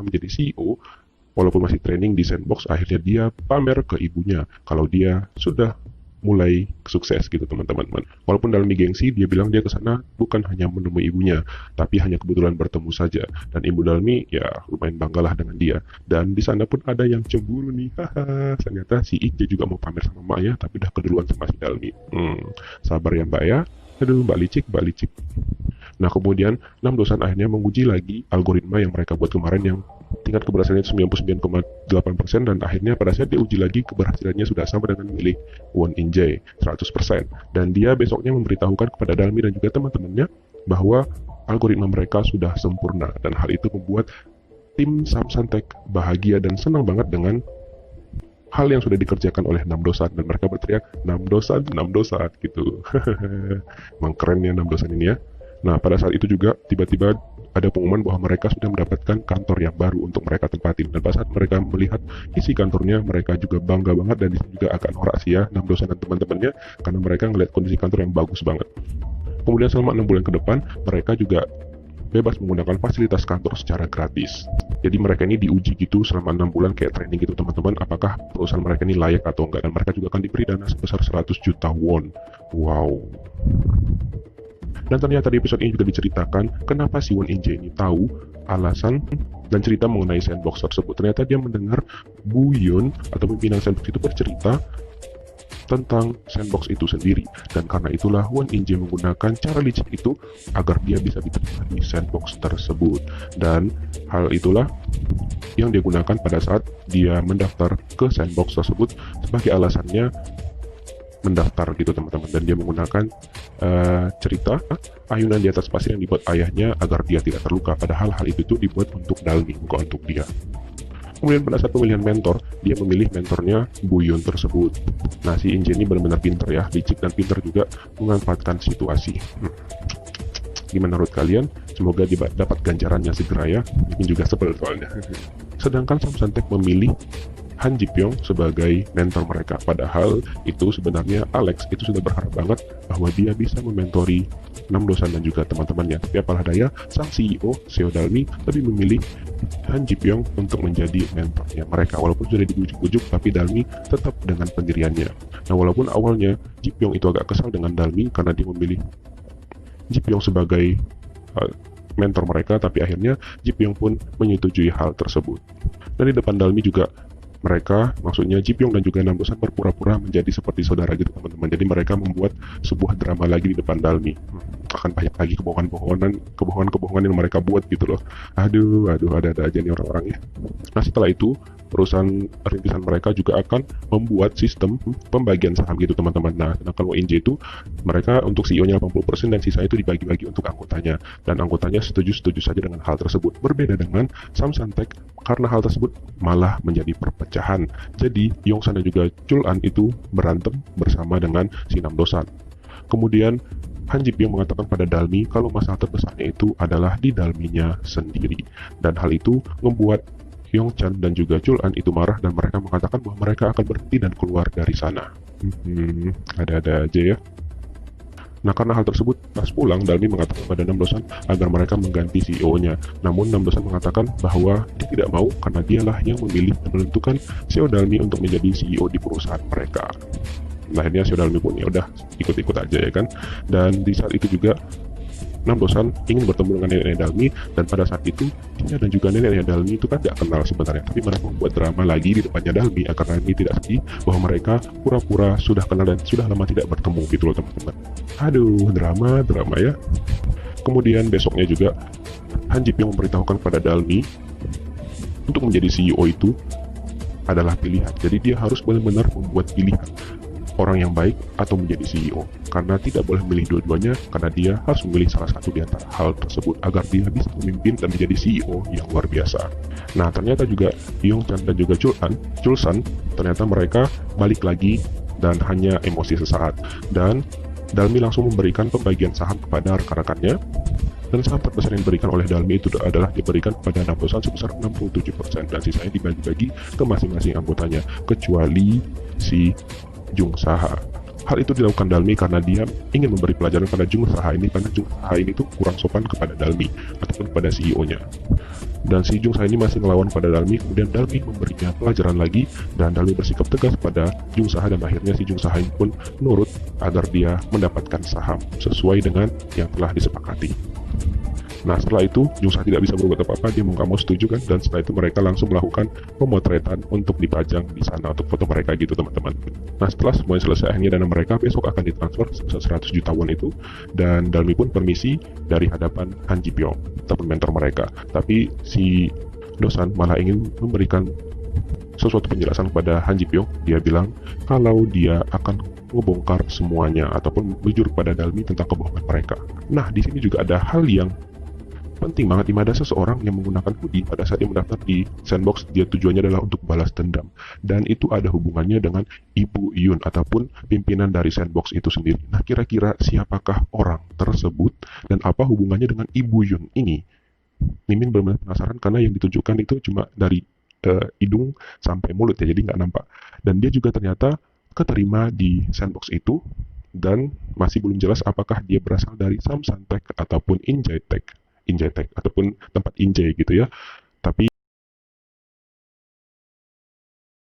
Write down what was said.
menjadi CEO, walaupun masih training di Sandbox, akhirnya dia pamer ke ibunya kalau dia sudah mulai sukses gitu teman-teman. Walaupun dalam gengsi dia bilang dia ke sana bukan hanya menemui ibunya, tapi hanya kebetulan bertemu saja. Dan Ibu Dalmi ya lumayan banggalah dengan dia. Dan di sana pun ada yang cemburu nih. Haha, ternyata si Ije juga mau pamer sama Maya, tapi udah keduluan sama si Dalmi. Sabar ya Mbak ya. Aduh, Mbak Licik, Mbak Licik. Nah, kemudian 6 dosen akhirnya menguji lagi algoritma yang mereka buat kemarin yang tingkat keberhasilannya 99,8%, dan akhirnya pada saat diuji lagi keberhasilannya sudah sama dengan milik Won In-jae 100%. Dan dia besoknya memberitahukan kepada Dalmi dan juga teman-temannya bahwa algoritma mereka sudah sempurna, dan hal itu membuat tim Samsung Tech bahagia dan senang banget dengan hal yang sudah dikerjakan oleh 6 dosen, dan mereka berteriak 6 dosen, 6 dosen gitu. Emang keren ya 6 dosen ini ya. Nah, pada saat itu juga tiba-tiba ada pengumuman bahwa mereka sudah mendapatkan kantor yang baru untuk mereka tempatin. Dan pada saat mereka melihat isi kantornya, mereka juga bangga banget, dan disini juga akan rahasia 6 dosen dan teman-temannya karena mereka ngelihat kondisi kantor yang bagus banget. Kemudian selama 6 bulan ke depan, mereka juga bebas menggunakan fasilitas kantor secara gratis. Jadi mereka ini diuji gitu selama 6 bulan kayak training gitu teman-teman, apakah perusahaan mereka ini layak atau enggak, dan mereka juga akan diberi dana sebesar 100 juta won. Wow. Dan ternyata di episode ini juga diceritakan kenapa si Won In-jae ini tahu alasan dan cerita mengenai Sandbox tersebut. Ternyata dia mendengar Bu Yun atau pimpinan Sandbox itu bercerita tentang Sandbox itu sendiri, dan karena itulah Won In-jae menggunakan cara licik itu agar dia bisa diterima di Sandbox tersebut. Dan hal itulah yang dia gunakan pada saat dia mendaftar ke Sandbox tersebut sebagai alasannya mendaftar gitu teman-teman. Dan dia menggunakan cerita ayunan di atas pasir yang dibuat ayahnya agar dia tidak terluka, padahal hal itu tuh dibuat untuk Dalmi, bukan untuk dia. Kemudian pada saat pemilihan mentor, dia memilih mentornya Bu Yun tersebut. Nah, si In-jae ini benar-benar pinter ya, licik dan pinter juga memanfaatkan situasi. Gimana menurut kalian? Semoga dia dapat ganjarannya segera ya. Ini juga sebel soalnya. Sedangkan Samsung Tech memilih Han Ji Pyong sebagai mentor mereka. Padahal itu sebenarnya Alex itu sudah berharap banget bahwa dia bisa mementori 6 dosen dan juga teman-temannya. Tapi apalah daya, sang CEO, Seo Dalmi, lebih memilih Han Ji Pyong untuk menjadi mentornya mereka. Walaupun sudah dibujuk-bujuk, tapi Dalmi tetap dengan pendiriannya. Nah, walaupun awalnya Ji Pyong itu agak kesal dengan Dalmi karena dia memilih Ji Pyong sebagai mentor mereka, tapi akhirnya Ji Pyong pun menyetujui hal tersebut. Dan di depan Dalmi juga mereka, maksudnya Ji Pyong dan juga 6 dosen berpura-pura menjadi seperti saudara gitu teman-teman. Jadi mereka membuat sebuah drama lagi di depan Dalmi. Akan banyak lagi kebohongan yang mereka buat gitu loh. Aduh, ada aja nih orang-orang ya. Nah, setelah itu perusahaan rintisan mereka juga akan membuat sistem pembagian saham gitu teman-teman. Nah, sedangkan Won In-jae itu mereka untuk CEO-nya 80% dan sisanya itu dibagi-bagi untuk anggotanya. Dan anggotanya setuju-setuju saja dengan hal tersebut. Berbeda dengan Samsung Tech, karena hal tersebut malah menjadi perpecahan. Jadi Yongsan dan juga Chul-an itu berantem bersama dengan si 6 dosen. Kemudian Han Ji Pyong mengatakan pada Dalmi kalau masalah terbesarnya itu adalah di Dalminya sendiri. Dan hal itu membuat Yongchan dan juga Chul-an itu marah, dan mereka mengatakan bahwa mereka akan berhenti dan keluar dari sana. Ada-ada aja ya. Nah, karena hal tersebut, pas pulang, Dalmi mengatakan pada 6 dosen agar mereka mengganti CEO-nya. Namun 6 dosen mengatakan bahwa dia tidak mau karena dialah yang memilih dan menentukan CEO Dalmi untuk menjadi CEO di perusahaan mereka. Nah, akhirnya CEO Dalmi pun ya udah ikut-ikut aja ya kan. Dan di saat itu juga 6 dosen ingin bertemu dengan nenek Dalmi, dan pada saat itu dia dan juga nenek Dalmi itu kan gak kenal sebenarnya, tapi mereka membuat drama lagi di depannya Dalmi agar Dalmi tidak sedih bahwa mereka pura-pura sudah kenal dan sudah lama tidak bertemu gitu loh teman-teman. Aduh, drama ya. Kemudian besoknya juga Han Ji Pyong memberitahukan pada Dalmi untuk menjadi CEO itu adalah pilihan. Jadi dia harus benar-benar membuat pilihan orang yang baik atau menjadi CEO, karena tidak boleh memilih dua-duanya, karena dia harus memilih salah satu di antara hal tersebut agar dia bisa memimpin dan menjadi CEO yang luar biasa. Nah, ternyata juga Yongchan dan juga Chul-san ternyata mereka balik lagi dan hanya emosi sesaat, dan Dalmi langsung memberikan pembagian saham kepada rekan-rekannya, dan saham terbesar yang diberikan oleh Dalmi itu adalah diberikan kepada 6 dosen sebesar 67%, dan sisanya dibagi-bagi ke masing-masing anggotanya kecuali si Jung Saha. Hal itu dilakukan Dalmi karena dia ingin memberi pelajaran pada Jung Saha ini, karena Jung Saha ini tuh kurang sopan kepada Dalmi ataupun kepada CEO-nya. Dan si Jung Saha ini masih melawan pada Dalmi, kemudian Dalmi memberinya pelajaran lagi, dan Dalmi bersikap tegas pada Jung Saha, dan akhirnya si Jung Saha ini pun menurut agar dia mendapatkan saham sesuai dengan yang telah disepakati. Nah, setelah itu Jung Saha tidak bisa berbuat apa-apa, dia mau nggak mau setuju kan, dan setelah itu mereka langsung melakukan pemotretan untuk dipajang di sana untuk foto mereka gitu teman-teman. Nah, setelah semuanya selesai, akhirnya dana mereka besok akan ditransfer sebesar 100 juta won itu, dan Dalmi pun permisi dari hadapan Han Ji Pyong ataupun mentor mereka. Tapi si Dosan malah ingin memberikan sesuatu penjelasan kepada Han Ji Pyong. Dia bilang kalau dia akan ngebongkar semuanya ataupun jujur pada Dalmi tentang kebohongan mereka. Nah, di sini juga ada hal yang penting banget, dimana ada seseorang yang menggunakan hoodie pada saat dia mendaftar di Sandbox. Dia tujuannya adalah untuk balas dendam, dan itu ada hubungannya dengan Ibu Yun ataupun pimpinan dari Sandbox itu sendiri. Nah, kira-kira siapakah orang tersebut dan apa hubungannya dengan Ibu Yun ini? Mimin benar-benar penasaran karena yang ditunjukkan itu cuma dari hidung sampai mulut ya, jadi nggak nampak. Dan dia juga ternyata keterima di Sandbox itu, dan masih belum jelas apakah dia berasal dari Samsung Tech ataupun Injay Tech ataupun tempat Injay gitu ya. Tapi